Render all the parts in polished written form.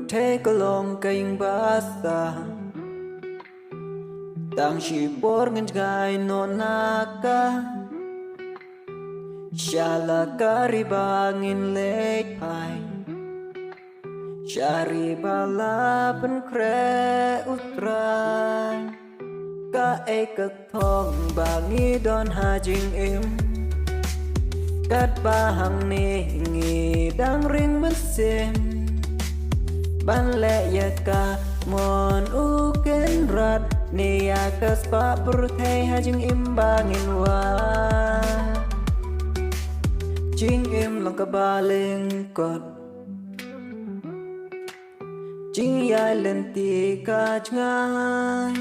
Thế có lòng kênh bát xa Tang si bor ngân gai non naka Shala kariba ngin lek pai Shari bala pen kre utrai Ka ek thong bangi don ha jing im Kat bahang ni ngi dang ring mesim Ban le ya ka mon u ken rat Ni ya kas pa perthai ha jing im bangin wa Jing im lang ka baling kot Jing ya lên ti ka ngai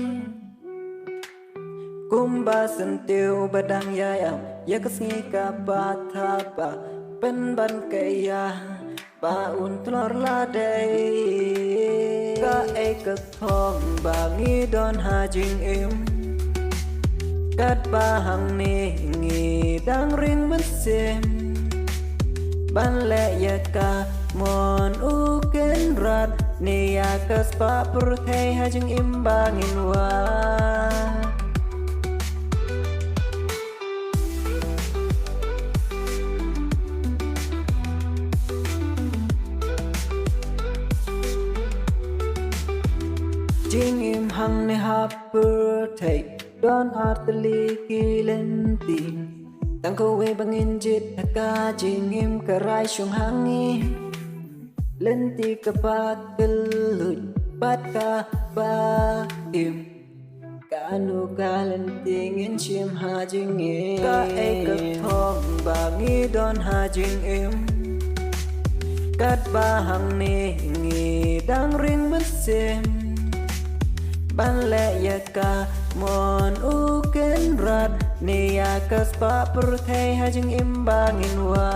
Kumba san tiêu ba dang ya ya Ya kas ngi ka ba tha ba Pen ban ka ya Ba un tlor la day Ka ek thong ba ngi don ha jing im Kat ba hang ni ngi dang ring mất sim Ban le ya ka mon u ken rat Ni ya kas pa perthai ha jing im ba ngin wa Jing im hang ne happer take don artli kilen tin tang ko we bangin jit ka jing im ka rai shung hangi len ti ka pat lut pat ka ba im ka nu ka len ting in chim ha jing im ka e ka thong ba ngi don ha jing im kat ba hang ni ngi dang ring mất sim Ban le ya ka mon u ken rat Ni ya kas pa perthai ha jing im bangin wa